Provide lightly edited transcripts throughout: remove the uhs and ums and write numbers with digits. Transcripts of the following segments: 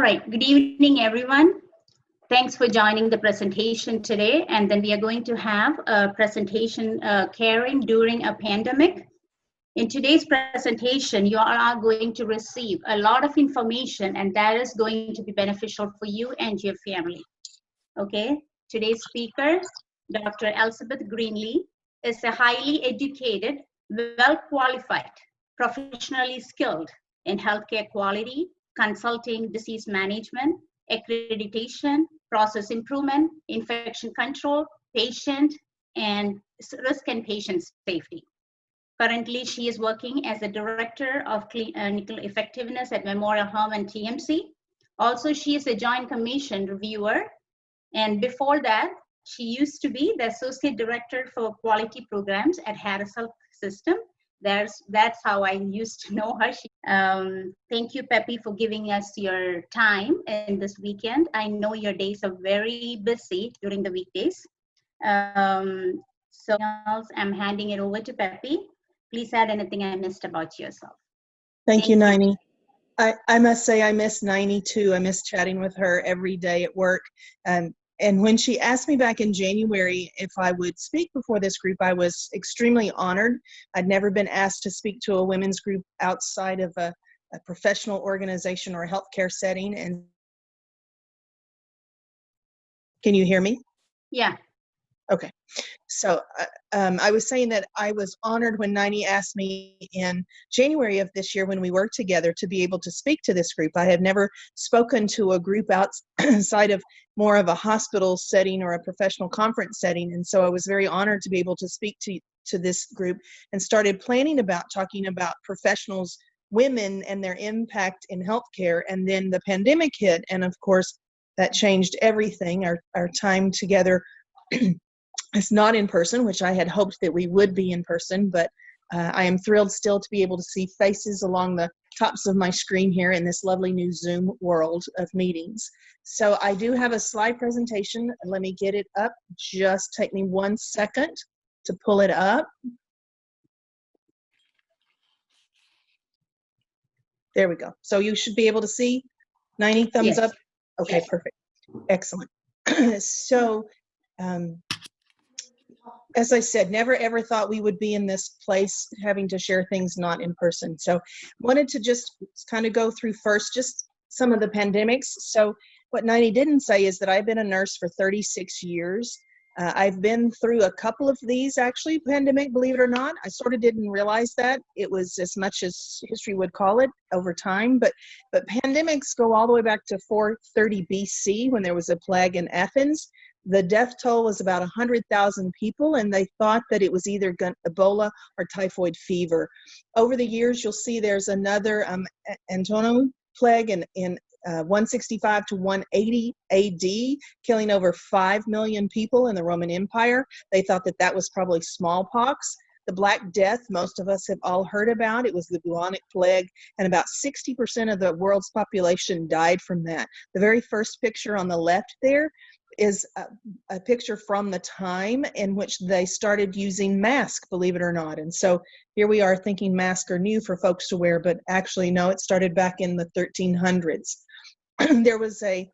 right, good evening, everyone. Thanks for joining the presentation today. And then we are going to have a presentation, caring during a pandemic. In today's presentation, you are going to receive a lot of information, and that is going to be beneficial for you and your family. Okay, today's speaker, Dr. Elizabeth Greenlee, is a highly educated, well-qualified, professionally skilled in healthcare quality, consulting, disease management, accreditation, process improvement, infection control, patient, and risk and patient safety. Currently, she is working as the Director of Clinical Effectiveness at Memorial Home and TMC. Also, she is a Joint Commission reviewer. And before that, she used to be the Associate Director for Quality Programs at Harris Health System. That's how I used to know her. Thank you, Peppy, for giving us your time in this weekend. I know your days are very busy during the weekdays. So I'm handing it over to Peppy. Please add anything I missed about yourself. Thank you, Naini. I must say I miss Naini too. I miss chatting with her every day at work. And when she asked me back in January if I would speak before this group, I was extremely honored. I'd never been asked to speak to a women's group outside of a professional organization or a healthcare setting. And can you hear me? Yeah. Okay. So I was saying that I was honored when Naini asked me in January of this year when we worked together to be able to speak to this group. I had never spoken to a group outside of more of a hospital setting or a professional conference setting. And so I was very honored to be able to speak to this group and started planning about talking about professionals, women, and their impact in healthcare. And then the pandemic hit. And of course, that changed everything. Our time together it's not in person, which I had hoped that we would be in person, but I am thrilled still to be able to see faces along the tops of my screen here in this lovely new Zoom world of meetings. So I do have a slide presentation. Let me get it up. Just take me 1 second to pull it up. There we go. So you should be able to see 90 thumbs Yes. up. Okay, yes. Perfect. Excellent. So, as I said, never ever thought we would be in this place having to share things not in person. So wanted to just kind of go through first just some of the pandemics. So what Naini didn't say is that I've been a nurse for 36 years. I've been through a couple of these actually, pandemic, believe it or not. I sort of didn't realize that. It was as much as history would call it over time, but pandemics go all the way back to 430 BC when there was a plague in Athens. The death toll was about 100,000 people, and they thought that it was either Ebola or typhoid fever. Over the years, you'll see there's another Antonio plague in 165 to 180 AD, killing over 5 million people in the Roman Empire. They thought that that was probably smallpox. The Black Death, most of us have all heard about. It was the bubonic plague, and about 60% of the world's population died from that. The very first picture on the left there is a picture from the time in which they started using masks, believe it or not. And so here we are thinking masks are new for folks to wear, but actually no, it started back in the 1300s. There was a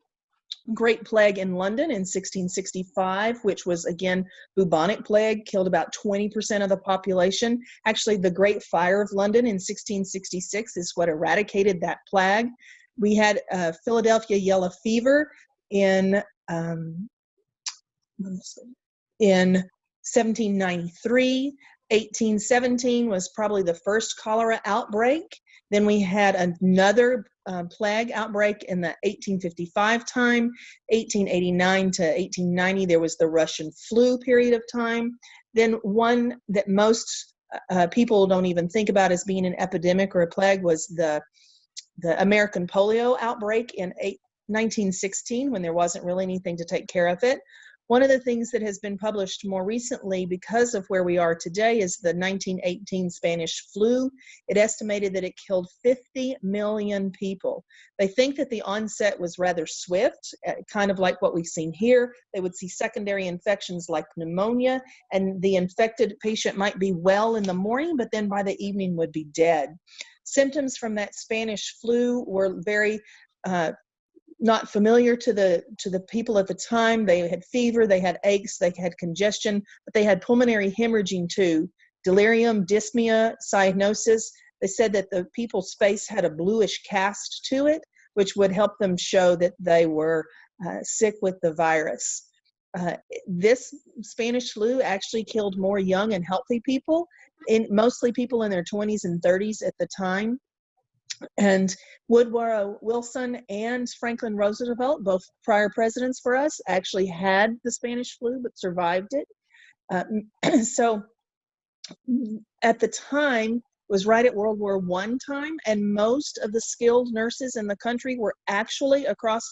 great plague in London in 1665, which was again bubonic plague, killed about 20% of the population. Actually, the Great Fire of London in 1666 is what eradicated that plague. We had Philadelphia yellow fever in 1793. 1817 was probably the first cholera outbreak. Then we had another plague outbreak in the 1855 time. 1889 to 1890, there was the Russian flu period of time. Then one that most people don't even think about as being an epidemic or a plague was the American polio outbreak in 1916, when there wasn't really anything to take care of it. One of the things that has been published more recently because of where we are today is the 1918 Spanish flu. It estimated that it killed 50 million people. They think that the onset was rather swift, kind of like what we've seen here. They would see secondary infections like pneumonia, and the infected patient might be well in the morning, but then by the evening would be dead. Symptoms from that Spanish flu were very not familiar to the people at the time. They had fever, they had aches, they had congestion, but they had pulmonary hemorrhaging too, delirium, dyspnea, cyanosis. They said that the people's face had a bluish cast to it, which would help them show that they were sick with the virus. This Spanish flu actually killed more young and healthy people, mostly people in their 20s and 30s at the time. And Woodrow Wilson and Franklin Roosevelt, both prior presidents for us, actually had the Spanish flu but survived it. So at the time, it was right at World War I time, and most of the skilled nurses in the country were actually across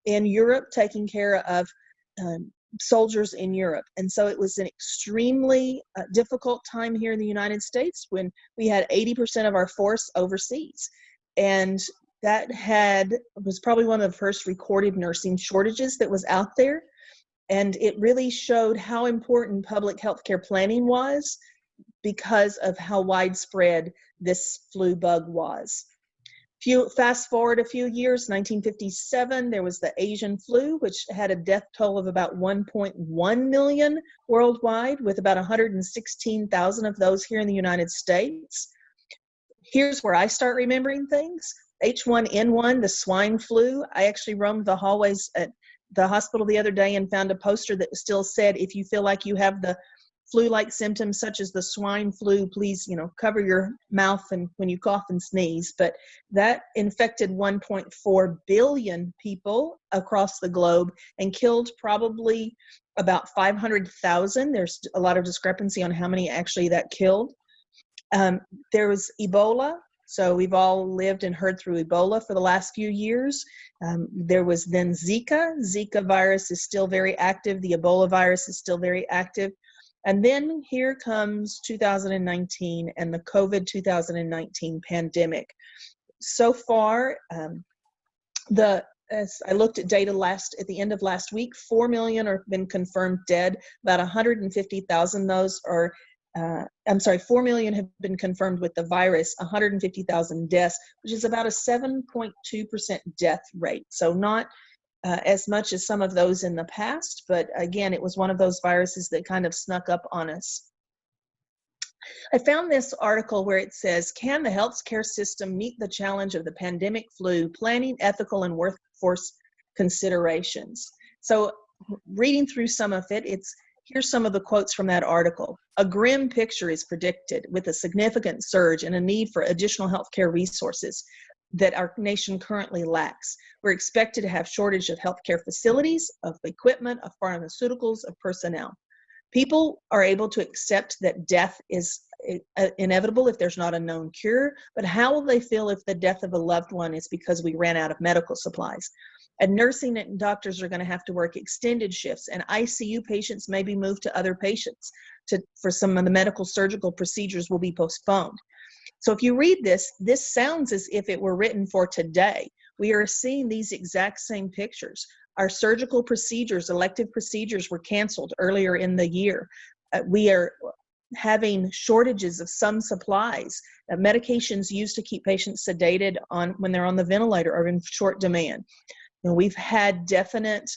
in Europe taking care of soldiers in Europe. And so it was an extremely difficult time here in the United States when we had 80% of our force overseas. And that was probably one of the first recorded nursing shortages that was out there. And it really showed how important public healthcare planning was because of how widespread this flu bug was. Fast forward a few years, 1957, there was the Asian flu, which had a death toll of about 1.1 million worldwide, with about 116,000 of those here in the United States. Here's where I start remembering things. H1N1, the swine flu. I actually roamed the hallways at the hospital the other day and found a poster that still said, if you feel like you have the flu-like symptoms such as the swine flu, please, cover your mouth and when you cough and sneeze. But that infected 1.4 billion people across the globe and killed probably about 500,000. There's a lot of discrepancy on how many actually that killed. There was Ebola. So we've all lived and heard through Ebola for the last few years. There was then Zika. Zika virus is still very active. The Ebola virus is still very active. And then here comes 2019 and the COVID 2019 pandemic. So far, as I looked at data at the end of last week, 4 million have been confirmed dead. About 150,000 those are 4 million have been confirmed with the virus, 150,000 deaths, which is about a 7.2% death rate. So not as much as some of those in the past, but again, it was one of those viruses that kind of snuck up on us. I found this article where it says, can the healthcare system meet the challenge of the pandemic flu, planning, ethical, and workforce considerations? So reading through some of it, here's some of the quotes from that article. A grim picture is predicted with a significant surge and a need for additional healthcare resources that our nation currently lacks. We're expected to have shortage of healthcare facilities, of equipment, of pharmaceuticals, of personnel. People are able to accept that death is inevitable if there's not a known cure, but how will they feel if the death of a loved one is because we ran out of medical supplies? And nursing and doctors are going to have to work extended shifts, and ICU patients may be moved to other patients for some of the medical surgical procedures will be postponed. So if you read this sounds as if it were written for today. We are seeing these exact same pictures. Our surgical procedures, elective procedures were canceled earlier in the year. We are having shortages of some supplies. Medications used to keep patients sedated when they're on the ventilator are in short demand. We've had definite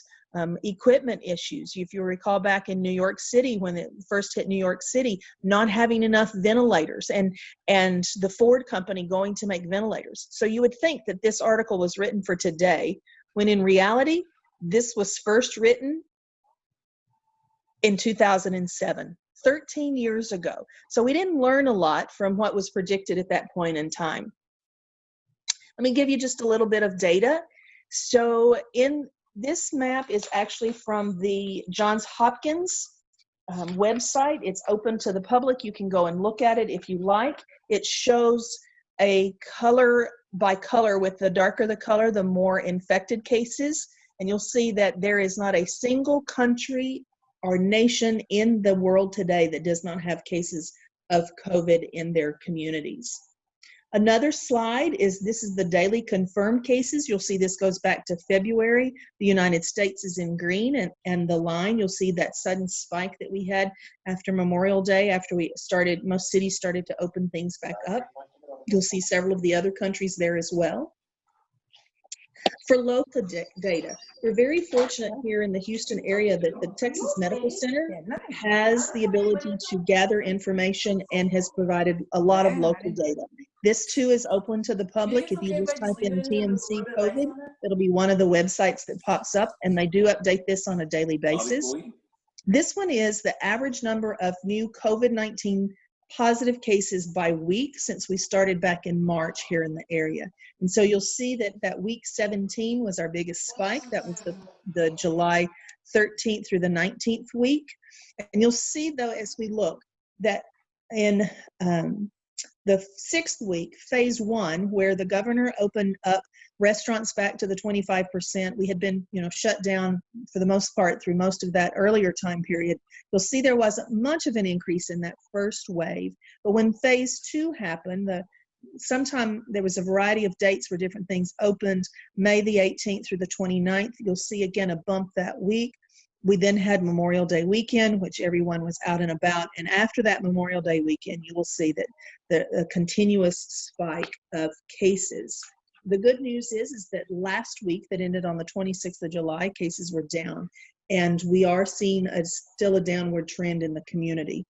equipment issues. If you recall back in New York City, when it first hit New York City, not having enough ventilators and the Ford company going to make ventilators. So you would think that this article was written for today, when in reality, this was first written in 2007, 13 years ago. So we didn't learn a lot from what was predicted at that point in time. Let me give you just a little bit of data. So this map is actually from the Johns Hopkins website. It's open to the public. You can go and look at it if you like. It shows a color by color. With the darker the color, the more infected cases. And you'll see that there is not a single country or nation in the world today that does not have cases of COVID in their communities. Another slide this is the daily confirmed cases. You'll see this goes back to February. The United States is in green, and the line, you'll see that sudden spike that we had after Memorial Day, after most cities started to open things back up. You'll see several of the other countries there as well. For local data, we're very fortunate here in the Houston area that the Texas Medical Center has the ability to gather information and has provided a lot of local data. This too is open to the public. If you just type in TMC COVID, it'll be one of the websites that pops up, and they do update this on a daily basis. This one is the average number of new COVID-19 positive cases by week since we started back in March here in the area. And so you'll see that week 17 was our biggest spike. That was the July 13th through the 19th week. And you'll see, though, as we look, that in the 6th week, phase 1, where the governor opened up restaurants back to the 25%, we had been, shut down for the most part through most of that earlier time period. You'll see there wasn't much of an increase in that first wave. But when phase 2 happened, sometime there was a variety of dates where different things opened, May the 18th through the 29th. You'll see again a bump that week. We then had Memorial Day weekend, which everyone was out and about. And after that Memorial Day weekend, you will see that the continuous spike of cases. The good news is that last week that ended on the 26th of July, cases were down. And we are seeing still a downward trend in the community.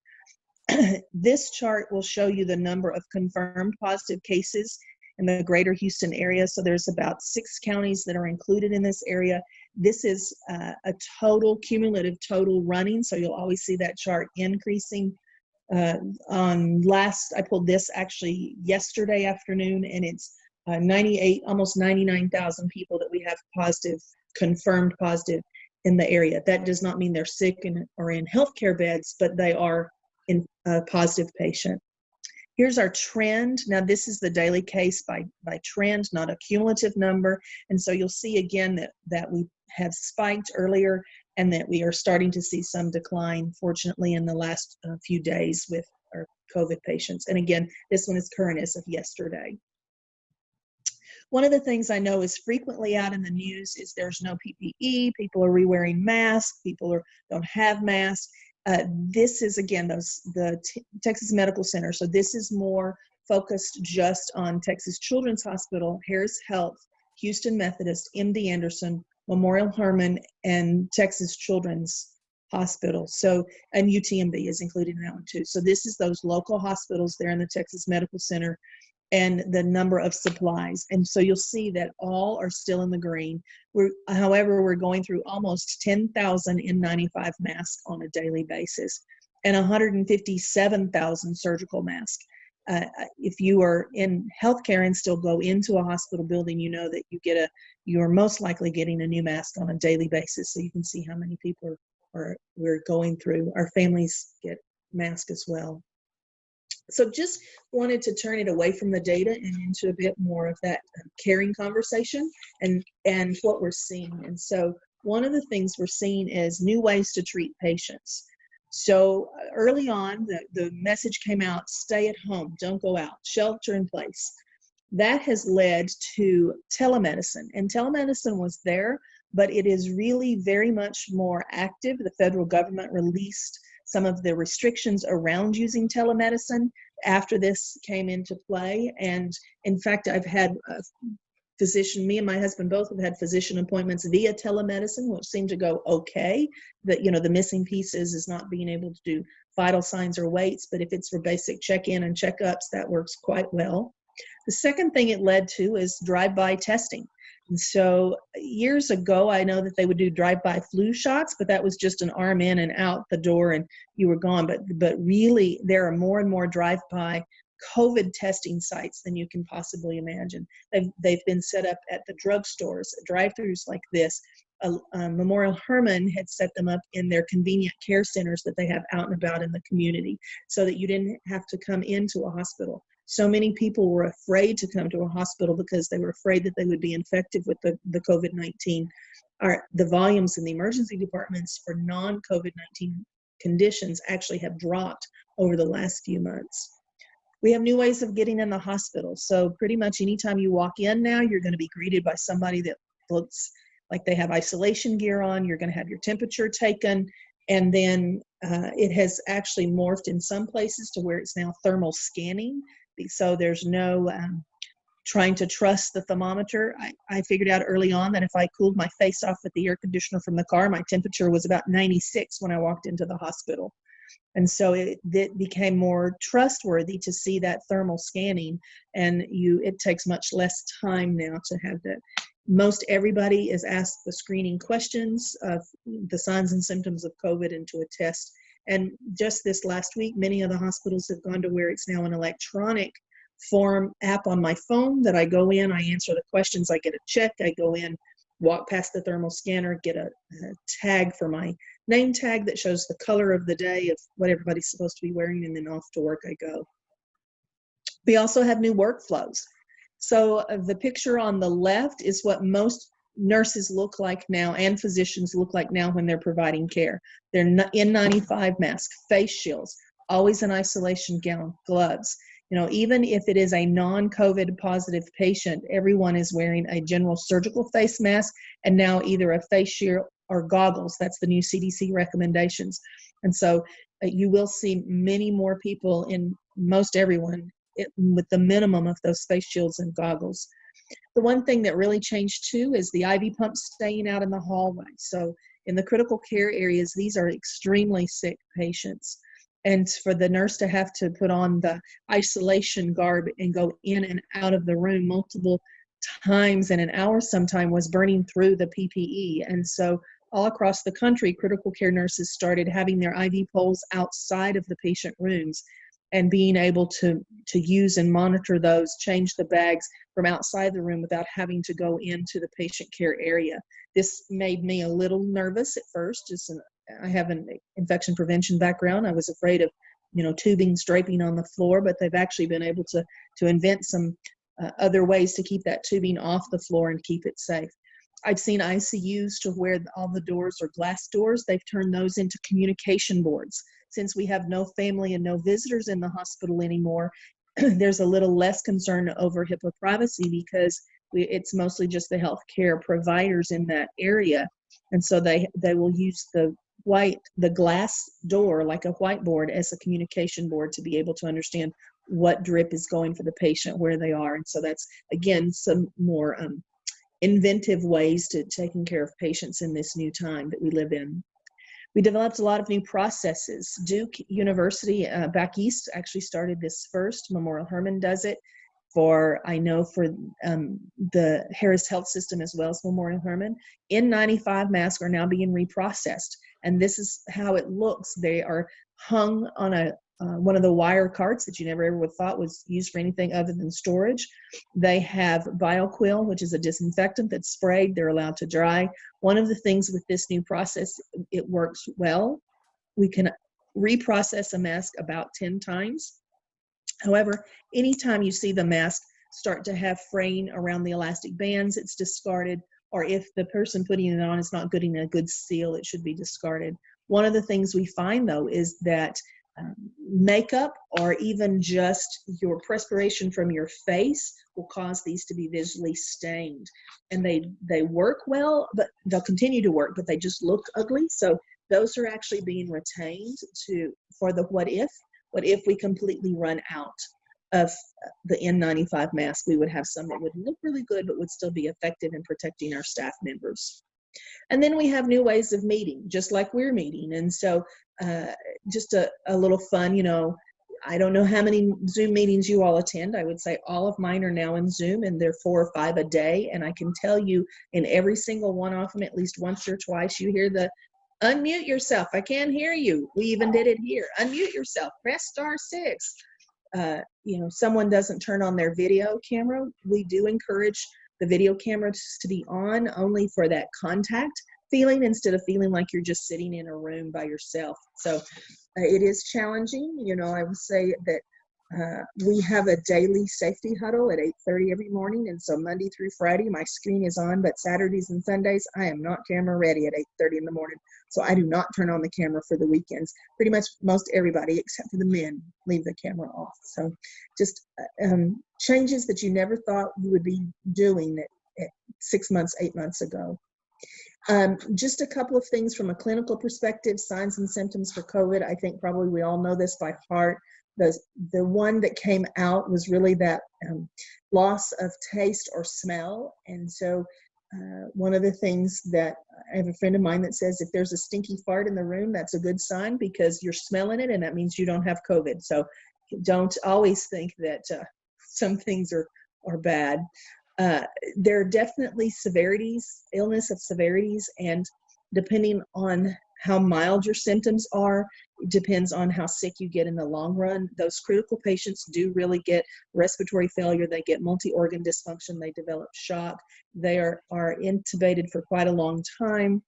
This chart will show you the number of confirmed positive cases in the greater Houston area. So there's about 6 counties that are included in this area. This is a cumulative total running. So you'll always see that chart increasing. I pulled this actually yesterday afternoon, and it's 98, almost 99,000 people that we have confirmed positive in the area. That does not mean they're sick or in healthcare beds, but they are in a positive patient. Here's our trend. Now this is the daily case by trend, not a cumulative number. And so you'll see again that we have spiked earlier and that we are starting to see some decline, fortunately, in the last few days with our COVID patients. And again, this one is current as of yesterday. One of the things I know is frequently out in the news is there's no PPE, people are re-wearing masks, people don't have masks. This is, again, the Texas Medical Center. So this is more focused just on Texas Children's Hospital, Harris Health, Houston Methodist, MD Anderson, Memorial Hermann, and Texas Children's Hospital. So, and UTMB is included in that one too. So this is those local hospitals there in the Texas Medical Center and the number of supplies. And so you'll see that all are still in the green. However, we're going through almost 10,000 N95 masks on a daily basis and 157,000 surgical masks. If you are in healthcare and still go into a hospital building, you know that you are most likely getting a new mask on a daily basis. So you can see how many people we're going through. Our families get masks as well. So just wanted to turn it away from the data and into a bit more of that caring conversation and what we're seeing. And so one of the things we're seeing is new ways to treat patients. So early on, the message came out, stay at home, don't go out, shelter in place. That has led to telemedicine. And telemedicine was there, but it is really very much more active. The federal government released some of the restrictions around using telemedicine after this came into play. And in fact, I've had me and my husband both have had physician appointments via telemedicine, which seemed to go okay. The missing piece is not being able to do vital signs or weights, but if it's for basic check-in and checkups, that works quite well. The second thing it led to is drive-by testing. And so years ago, I know that they would do drive-by flu shots, but that was just an arm in and out the door and you were gone. But really, there are more and more drive-by COVID testing sites than you can possibly imagine. They've been set up at the drugstores, drive-thrus like this. Memorial Hermann had set them up in their convenient care centers that they have out and about in the community so that you didn't have to come into a hospital. So many people were afraid to come to a hospital because they were afraid that they would be infected with the COVID-19. The volumes in the emergency departments for non-COVID-19 conditions actually have dropped over the last few months. We have new ways of getting in the hospital. So pretty much anytime you walk in now, you're going to be greeted by somebody that looks like they have isolation gear on. You're going to have your temperature taken. And then it has actually morphed in some places to where it's now thermal scanning. So there's no trying to trust the thermometer. I figured out early on that if I cooled my face off with the air conditioner from the car, my temperature was about 96 when I walked into the hospital. And so it became more trustworthy to see that thermal scanning, and it takes much less time now to have that. Most everybody is asked the screening questions of the signs and symptoms of COVID into a test. And just this last week, many of the hospitals have gone to where it's now an electronic form app on my phone that I go in, I answer the questions, I get a check, I go in, walk past the thermal scanner, get a tag for my name tag that shows the color of the day of what everybody's supposed to be wearing, and then off to work I go. We also have new workflows. So the picture on the left is what most nurses look like now and physicians look like now when they're providing care. They're N95 mask, face shields, always an isolation gown, gloves. Even if it is a non-COVID positive patient, everyone is wearing a general surgical face mask and now either a face shield or goggles. That's the new CDC recommendations. And so you will see many more people, in most everyone, with the minimum of those face shields and goggles. The one thing that really changed too is the IV pumps staying out in the hallway. So in the critical care areas, these are extremely sick patients. And for the nurse to have to put on the isolation garb and go in and out of the room multiple times in an hour sometime was burning through the PPE. And so all across the country, critical care nurses started having their IV poles outside of the patient rooms and being able to use and monitor those, change the bags from outside the room without having to go into the patient care area. This made me a little nervous at first. I have an infection prevention background. I was afraid of, tubing draping on the floor, but they've actually been able to invent some other ways to keep that tubing off the floor and keep it safe. I've seen ICUs to where all the doors are glass doors. They've turned those into communication boards. Since we have no family and no visitors in the hospital anymore, there's a little less concern over HIPAA privacy because it's mostly just the healthcare providers in that area. And so they will use the glass door, like a whiteboard, as a communication board to be able to understand what drip is going for the patient, where they are. And so that's, again, some more inventive ways to taking care of patients in this new time that we live in. We developed a lot of new processes. Duke University back east actually started this first. Memorial Hermann does it. For the Harris Health System as well as Memorial Hermann. N95 masks are now being reprocessed, and this is how it looks. They are hung on one of the wire carts that you never ever would thought was used for anything other than storage. They have BioQuil, which is a disinfectant that's sprayed. They're allowed to dry. One of the things with this new process, it works well. We can reprocess a mask about 10 times. However, anytime you see the mask start to have fraying around the elastic bands, it's discarded, or if the person putting it on is not getting a good seal, it should be discarded. One of the things we find, though, is that makeup or even just your perspiration from your face will cause these to be visually stained. And they work well, but they'll continue to work, but they just look ugly. So those are actually being retained for the what if. What if we completely run out of the N95 mask? We would have some that would look really good, but would still be effective in protecting our staff members. And then we have new ways of meeting, just like we're meeting. And so just a little fun, I don't know how many Zoom meetings you all attend. I would say all of mine are now in Zoom, and they're 4 or 5 a day. And I can tell you in every single one of them, at least once or twice, you hear the unmute yourself. I can't hear you. We even did it here. Unmute yourself. Press *6. Someone doesn't turn on their video camera. We do encourage the video cameras to be on only for that contact feeling instead of feeling like you're just sitting in a room by yourself. So it is challenging. I would say that we have a daily safety huddle at 8:30 every morning, and so Monday through Friday my screen is on, but Saturdays and Sundays I am not camera ready at 8:30 in the morning, so I do not turn on the camera for the weekends. Pretty much most everybody except for the men leave the camera off. So just changes that you never thought you would be doing at 6 months, 8 months ago. Just a couple of things from a clinical perspective, signs and symptoms for COVID. I think probably we all know this by heart, the one that came out was really that loss of taste or smell. And so one of the things that I have a friend of mine that says, if there's a stinky fart in the room, that's a good sign because you're smelling it and that means you don't have COVID. So don't always think that some things are bad. There are definitely severities, illness of severities, and depending on how mild your symptoms are, it depends on how sick you get in the long run. Those critical patients do really get respiratory failure. They get multi-organ dysfunction. They develop shock. They are intubated for quite a long time.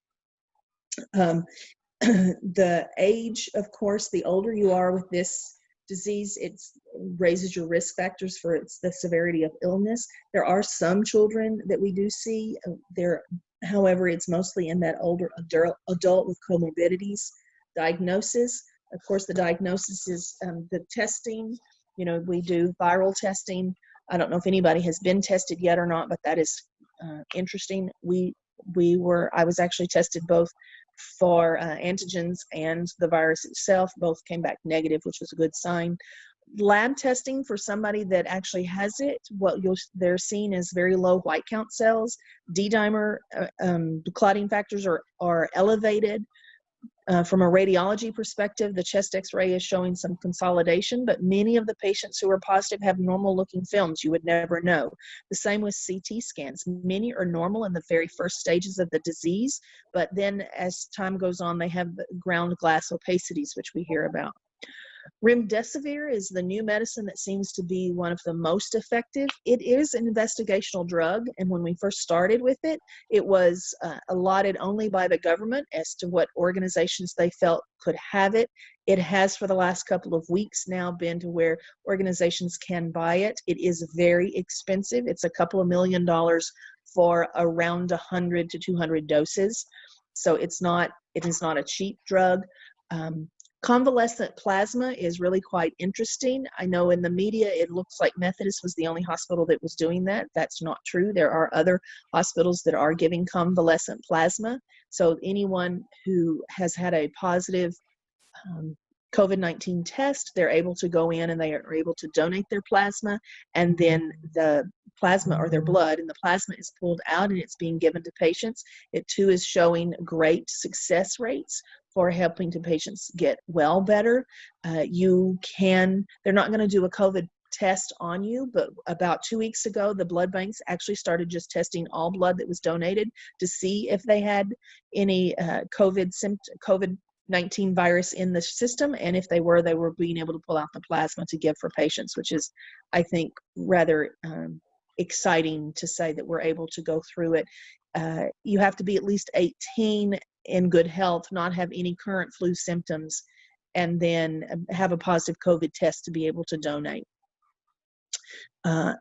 The age, of course, the older you are with this disease, it raises your risk factors for the severity of illness. There are some children that we do see there. However, it's mostly in that older adult with comorbidities. Diagnosis, of course, the diagnosis is the testing. You know, we do viral testing. I don't know if anybody has been tested yet or not, but that is interesting. I was actually tested both for antigens and the virus itself. Both came back negative, which was a good sign. Lab testing for somebody that actually has it, what they're seeing is very low white count cells. D-dimer clotting factors are elevated. From a radiology perspective, the chest x-ray is showing some consolidation, but many of the patients who are positive have normal looking films. You would never know. The same with CT scans. Many are normal in the very first stages of the disease, but then as time goes on, they have ground glass opacities, which we hear about. Remdesivir is the new medicine that seems to be one of the most effective. It is an investigational drug, and when we first started with it, it was allotted only by the government as to what organizations they felt could have it. It has for the last couple of weeks now been to where organizations can buy it. It is very expensive. It's a couple of $1 million for around 100 to 200 doses. So it is not a cheap drug. Convalescent plasma is really quite interesting. I know in the media it looks like Methodist was the only hospital that was doing that. That's not true. There are other hospitals that are giving convalescent plasma. So anyone who has had a positive COVID-19 test, they're able to go in and they are able to donate their plasma, and then the plasma or their blood and the plasma is pulled out and it's being given to patients. It too is showing great success rates for helping to patients get well better. They're not going to do a COVID test on you, but about 2 weeks ago, the blood banks actually started just testing all blood that was donated to see if they had any COVID-19 virus in the system, and if they were being able to pull out the plasma to give for patients, which is, I think, rather exciting to say that we're able to go through it. You have to be at least 18 in good health, not have any current flu symptoms, and then have a positive COVID test to be able to donate.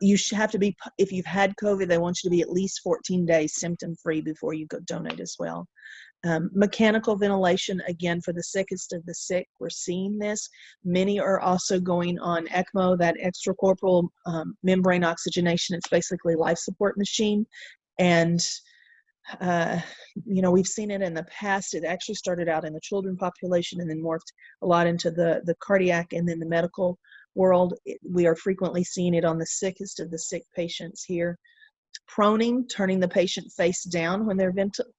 You should have to be, if you've had COVID, they want you to be at least 14 days symptom-free before you go donate as well. Mechanical ventilation, again, for the sickest of the sick, we're seeing this. Many are also going on ECMO, that extracorporeal membrane oxygenation. It's basically life support machine. And we've seen it in the past. It actually started out in the children population and then morphed a lot into the cardiac and then the medical world. We are frequently seeing it on the sickest of the sick patients here. Proning, turning the patient face down when they're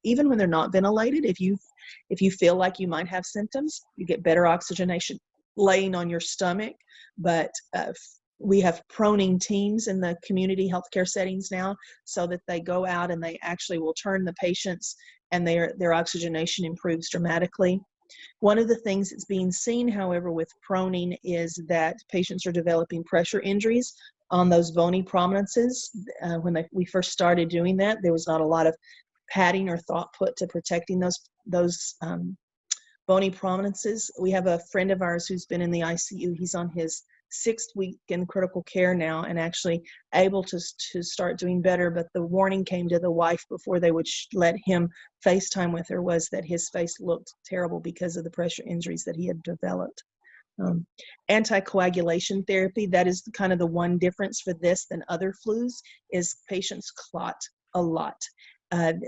even when they're not ventilated. If you feel like you might have symptoms, you get better oxygenation laying on your stomach. But we have proning teams in the community healthcare settings now, so that they go out and they actually will turn the patients, and their oxygenation improves dramatically. One of the things that's being seen, however, with proning is that patients are developing pressure injuries on those bony prominences. When we first started doing that, there was not a lot of padding or thought put to protecting those bony prominences. We have a friend of ours who's been in the ICU. He's on his 6th week in critical care now and actually able to start doing better. But the warning came to the wife before they would let him FaceTime with her, was that his face looked terrible because of the pressure injuries that he had developed. Anticoagulation therapy, that is kind of the one difference for this than other flus, is patients clot a lot.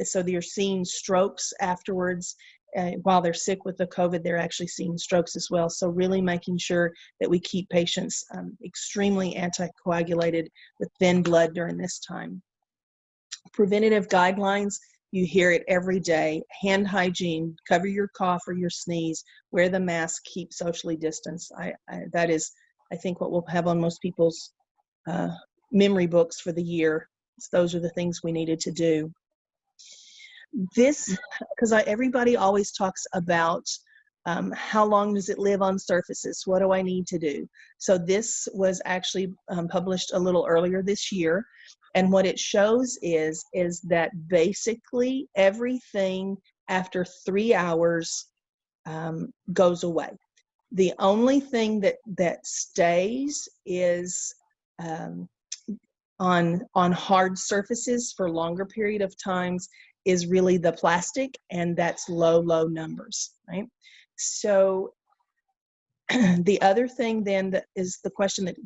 So you're seeing strokes afterwards. while they're sick with the COVID, they're actually seeing strokes as well. So really making sure that we keep patients extremely anticoagulated with thin blood during this time. Preventative guidelines, you hear it every day. Hand hygiene, cover your cough or your sneeze, wear the mask, keep socially distanced. That is, I think, what we'll have on most people's memory books for the year. Those are the things we needed to do. This, because everybody always talks about how long does it live on surfaces? What do I need to do? So this was actually published a little earlier this year. And what it shows is that basically everything after 3 hours goes away. The only thing that stays is on hard surfaces for longer period of times is really the plastic, and that's low numbers, right? So the other thing then that is the question that,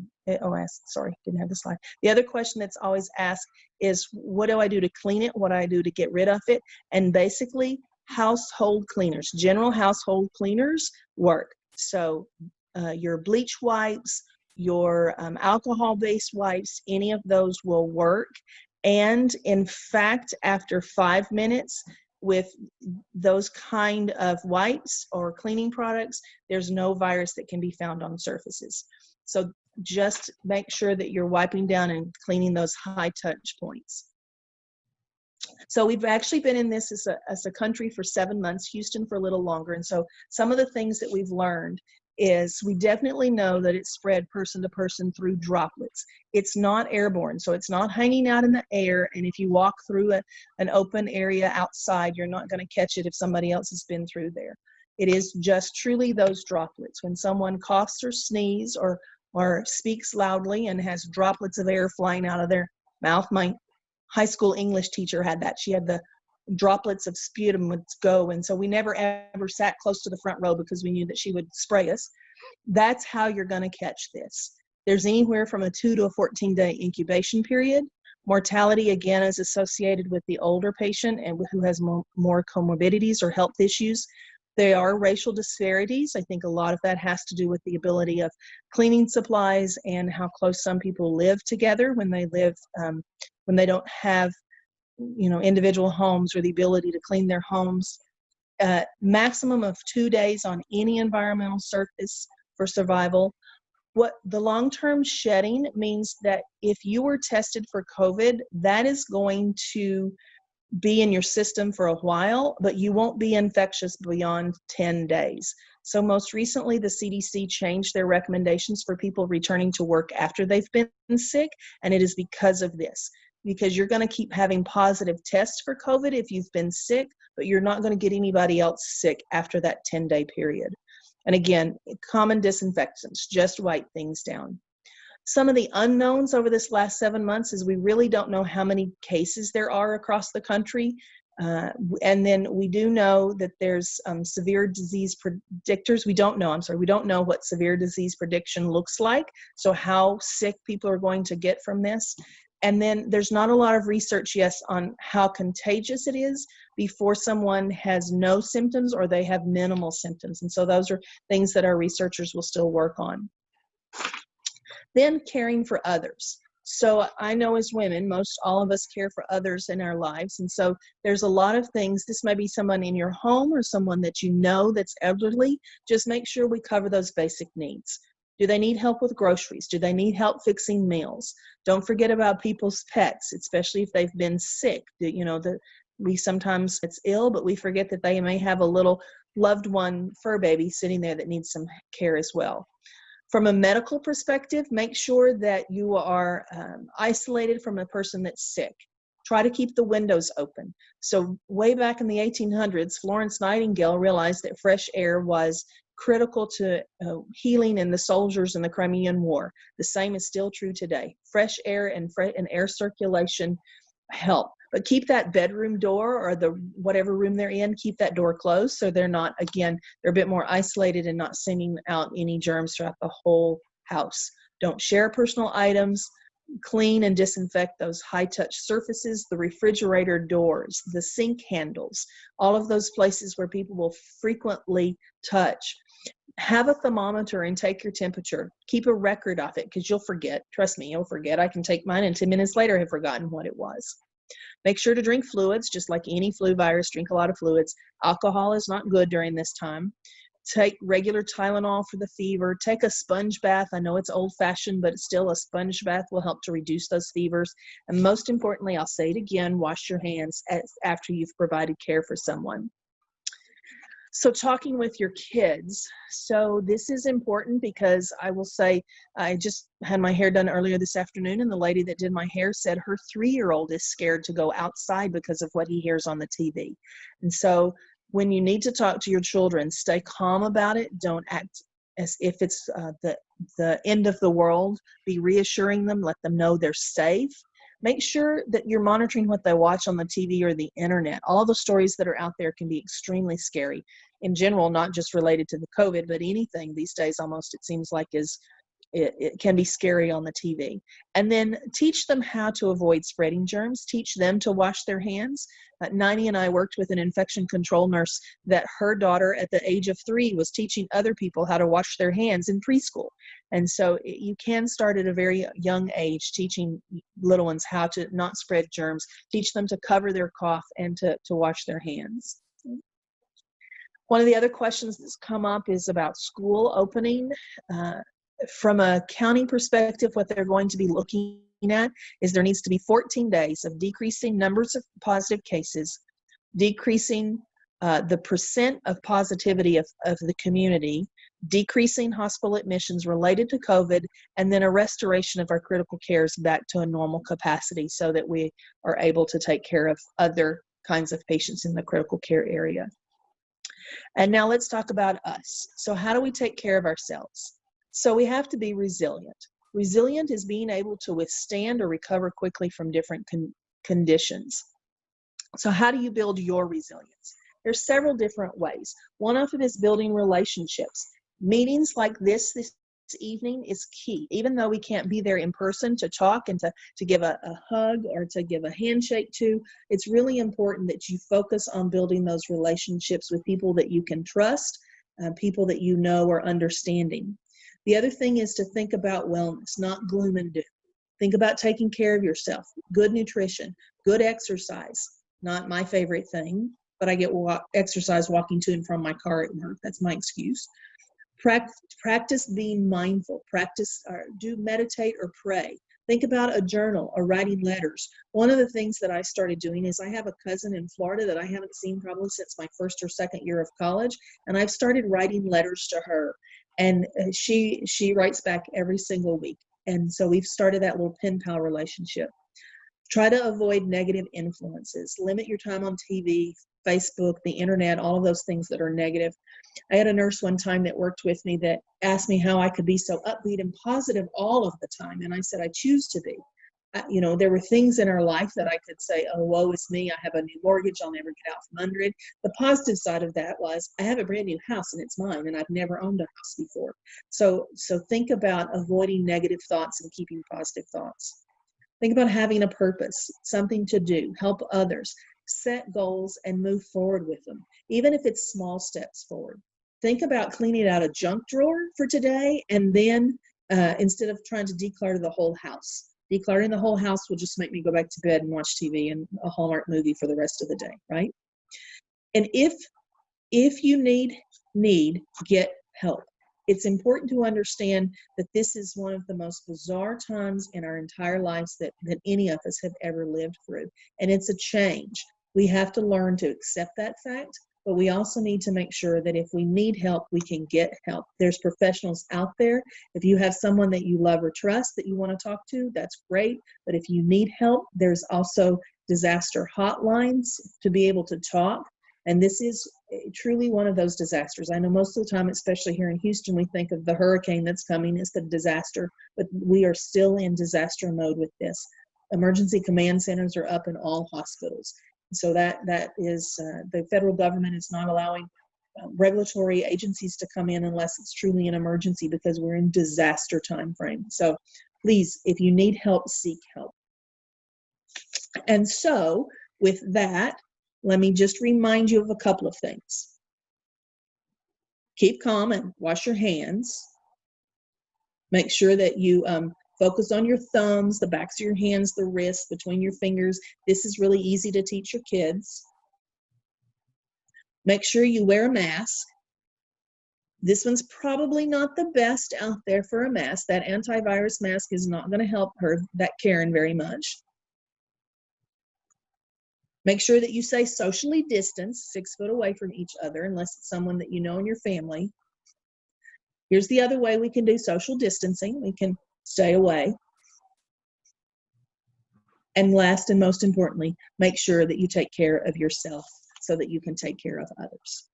sorry, didn't have the slide. The other question that's always asked is, what do I do to clean it? What do I do to get rid of it? And basically, household cleaners, general household cleaners work. So your bleach wipes, your alcohol-based wipes, any of those will work. And in fact, after 5 minutes with those kind of wipes or cleaning products, there's no virus that can be found on surfaces. So just make sure that you're wiping down and cleaning those high touch points. So we've actually been in this as a country for 7 months, Houston for a little longer. And so some of the things that we've learned is we definitely know that it's spread person to person through droplets. It's not airborne, so it's not hanging out in the air. And if you walk through an open area outside, you're not going to catch it if somebody else has been through there. It is just truly those droplets. When someone coughs or sneezes or speaks loudly and has droplets of air flying out of their mouth. My high school English teacher had that. She had the droplets of sputum would go, and so we never ever sat close to the front row because we knew that she would spray us. That's how you're going to catch this. There's anywhere from a 2 to a 14-day incubation period. Mortality, again, is associated with the older patient and who has more comorbidities or health issues. There are racial disparities. I think a lot of that has to do with the ability of cleaning supplies and how close some people live together when they live, when they don't have individual homes or the ability to clean their homes. Maximum of 2 days on any environmental surface for survival. What the long-term shedding means that if you were tested for COVID, that is going to be in your system for a while, but you won't be infectious beyond 10 days. So most recently, the CDC changed their recommendations for people returning to work after they've been sick, and it is because of this. Because you're going to keep having positive tests for COVID if you've been sick, but you're not going to get anybody else sick after that 10-day period. And again, common disinfectants, just wipe things down. Some of the unknowns over this last 7 months is we really don't know how many cases there are across the country. And then we do know that there's severe disease predictors. We don't know what severe disease prediction looks like. So how sick people are going to get from this. And then there's not a lot of research, yes, on how contagious it is before someone has no symptoms or they have minimal symptoms. And so those are things that our researchers will still work on. Then caring for others. So I know as women, most all of us care for others in our lives. And so there's a lot of things. This may be someone in your home or someone that you know that's elderly. Just make sure we cover those basic needs. Do they need help with groceries? Do they need help fixing meals? Don't forget about people's pets, especially if they've been sick. We sometimes it's ill, but we forget that they may have a little loved one fur baby sitting there that needs some care as well. From a medical perspective, make sure that you are isolated from a person that's sick. Try to keep the windows open. So way back in the 1800s, Florence Nightingale realized that fresh air was critical to healing in the soldiers in the Crimean War. The same is still true today. Fresh air and air circulation help. But keep that bedroom door or the whatever room they're in, keep that door closed so they're not, again, they're a bit more isolated and not sending out any germs throughout the whole house. Don't share personal items. clean and disinfect those high-touch surfaces, the refrigerator doors, the sink handles, all of those places where people will frequently touch. Have a thermometer and take your temperature. Keep a record of it because you'll forget. Trust me, you'll forget. I can take mine and 10 minutes later have forgotten what it was. Make sure to drink fluids, just like any flu virus, drink a lot of fluids. Alcohol is not good during this time. Take regular Tylenol for the fever. Take a sponge bath. I know it's old-fashioned, but still a sponge bath will help to reduce those fevers. And most importantly, I'll say it again, wash your hands after you've provided care for someone. So talking with your kids. So this is important because I will say, I just had my hair done earlier this afternoon, and the lady that did my hair said her 3-year-old is scared to go outside because of what he hears on the TV. And so when you need to talk to your children, stay calm about it. Don't act as if it's the end of the world. Be reassuring them. Let them know they're safe. Make sure that you're monitoring what they watch on the TV or the internet. All the stories that are out there can be extremely scary in general, not just related to the COVID, but anything these days almost it seems like it can be scary on the TV. And then teach them how to avoid spreading germs. Teach them to wash their hands. 90 and I worked with an infection control nurse that her daughter at the age of 3 was teaching other people how to wash their hands in preschool. And so you can start at a very young age teaching little ones how to not spread germs, teach them to cover their cough and to wash their hands. One of the other questions that's come up is about school opening. From a county perspective, what they're going to be looking at is there needs to be 14 days of decreasing numbers of positive cases, decreasing the percent of positivity of the community, decreasing hospital admissions related to COVID, and then a restoration of our critical cares back to a normal capacity so that we are able to take care of other kinds of patients in the critical care area. And now let's talk about us. So how do we take care of ourselves? So we have to be resilient. Resilient is being able to withstand or recover quickly from different conditions. So how do you build your resilience? There's several different ways. One of them is building relationships. Meetings like this evening is key. Even though we can't be there in person to talk and to give a hug or to give a handshake to, it's really important that you focus on building those relationships with people that you can trust, people that you know are understanding. The other thing is to think about wellness, not gloom and doom. Think about taking care of yourself, good nutrition, good exercise. Not my favorite thing, but I get exercise walking to and from my car at work. That's my excuse. Practice being mindful. Practice or do meditate or pray. Think about a journal or writing letters. One of the things that I started doing is I have a cousin in Florida that I haven't seen probably since my first or second year of college, and I've started writing letters to her. And she writes back every single week. And so we've started that little pen pal relationship. Try to avoid negative influences. Limit your time on TV, Facebook, the internet, all of those things that are negative. I had a nurse one time that worked with me that asked me how I could be so upbeat and positive all of the time. And I said, I choose to be. There were things in our life that I could say, oh, woe is me. I have a new mortgage. I'll never get out from under it. The positive side of that was I have a brand new house and it's mine and I've never owned a house before. So think about avoiding negative thoughts and keeping positive thoughts. Think about having a purpose, something to do, help others, set goals and move forward with them, even if it's small steps forward. Think about cleaning out a junk drawer for today and then instead of trying to declutter the whole house. Decluttering the whole house will just make me go back to bed and watch TV and a Hallmark movie for the rest of the day, right? And if you need, get help. It's important to understand that this is one of the most bizarre times in our entire lives that any of us have ever lived through. And it's a change. We have to learn to accept that fact, but we also need to make sure that if we need help, we can get help. There's professionals out there. If you have someone that you love or trust that you want to talk to, that's great. But if you need help, there's also disaster hotlines to be able to talk. And this is truly one of those disasters. I know most of the time, especially here in Houston, we think of the hurricane that's coming as the disaster, but we are still in disaster mode with this. Emergency command centers are up in all hospitals. So that is, the federal government is not allowing regulatory agencies to come in unless it's truly an emergency because we're in disaster time frame. So Please, if you need help, seek help. And so with that, let me just remind you of a couple of things. Keep calm and wash your hands. Make sure that you focus on your thumbs, the backs of your hands, the wrists, between your fingers. This is really easy to teach your kids. Make sure you wear a mask. This one's probably not the best out there for a mask. That antivirus mask is not going to help that Karen very much. Make sure that you stay socially distanced, 6 foot away from each other, unless it's someone that you know in your family. Here's the other way we can do social distancing. We can stay away. And last and most importantly, make sure that you take care of yourself so that you can take care of others.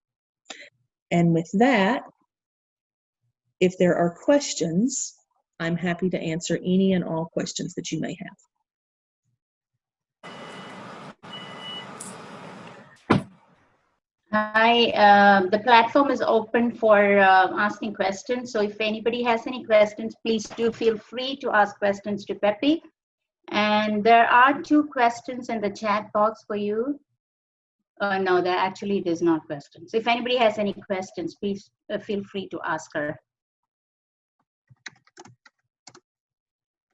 And with that, if there are questions, I'm happy to answer any and all questions that you may have. Hi, the platform is open for asking questions. So if anybody has any questions, please do feel free to ask questions to Pepe. And there are 2 questions in the chat box for you. No, there actually it is not questions. If anybody has any questions, please feel free to ask her.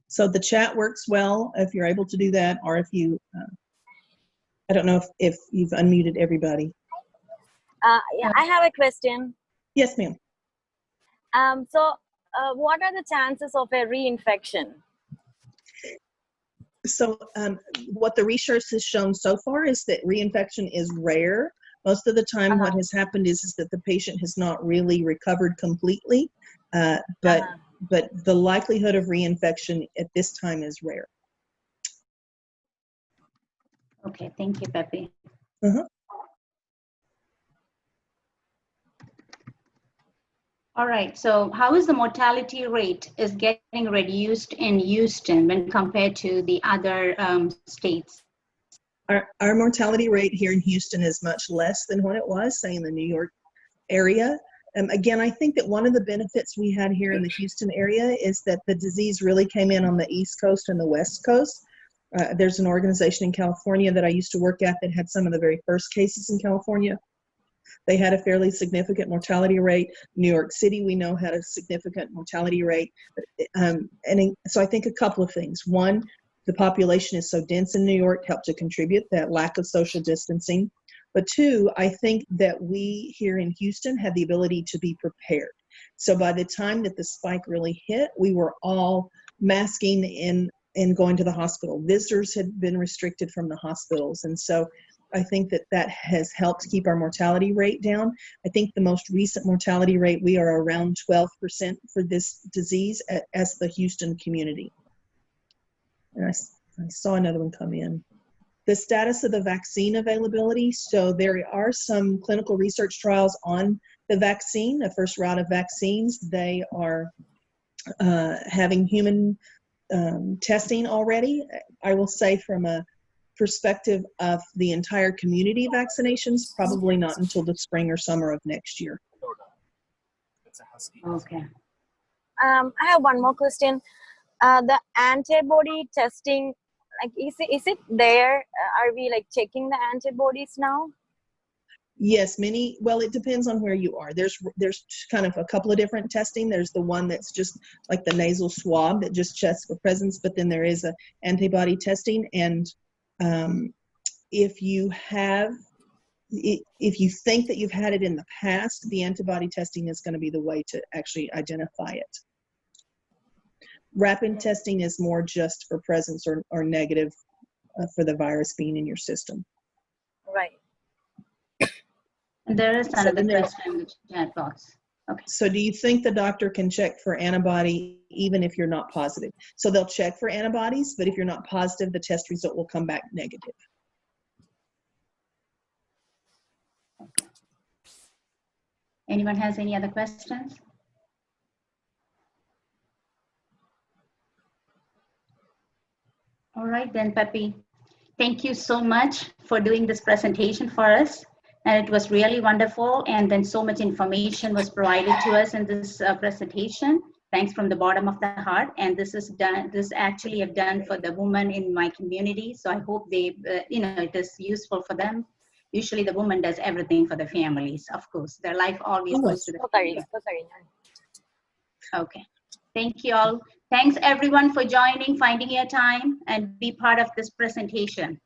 So the chat works well if you're able to do that, or if you, I don't know if you've unmuted everybody. Yeah, I have a question. Yes, ma'am. What are the chances of a reinfection? So what the research has shown so far is that reinfection is rare. Most of the time what has happened is that the patient has not really recovered completely, but the likelihood of reinfection at this time is rare. Okay, thank you, Pepe. All right, so how is the mortality rate is getting reduced in Houston when compared to the other states? Our mortality rate here in Houston is much less than what it was, say, in the New York area. Again, I think that one of the benefits we had here in the Houston area is that the disease really came in on the East Coast and the West Coast. There's an organization in California that I used to work at that had some of the very first cases in California. They had a fairly significant mortality rate. New York City, we know, had a significant mortality rate. So I think a couple of things. One, the population is so dense in New York helped to contribute that lack of social distancing. But 2, I think that we here in Houston had the ability to be prepared. So by the time that the spike really hit, we were all masking and going to the hospital. Visitors had been restricted from the hospitals. And so I think that has helped keep our mortality rate down. I think the most recent mortality rate, we are around 12% for this disease as the Houston community. And I saw another one come in. The status of the vaccine availability. So there are some clinical research trials on the vaccine, the first round of vaccines. They are having human testing already. I will say from a perspective of the entire community vaccinations, probably not until the spring or summer of next year. Okay. I have one more question. The antibody testing, like, is it there? Are we like checking the antibodies now? Yes, well, it depends on where you are. There's kind of a couple of different testing. There's the one that's just like the nasal swab that just checks for presence, but then there is a antibody testing. And if you think that you've had it in the past, the antibody testing is going to be the way to actually identify it. Rapid testing is more just for presence or negative for the virus being in your system. Right. And there is another question in the chat box. Okay. So do you think the doctor can check for antibody even if you're not positive? So they'll check for antibodies, but if you're not positive, the test result will come back negative. Anyone has any other questions? All right then, Pepe. Thank you so much for doing this presentation for us. And it was really wonderful. And then so much information was provided to us in this presentation. Thanks from the bottom of the heart. And this is done. This actually I've done for the women in my community. So I hope they, it is useful for them. Usually the woman does everything for the families. Of course, their life always goes to the family. Okay. Thank you all. Thanks everyone for joining, finding your time, and be part of this presentation.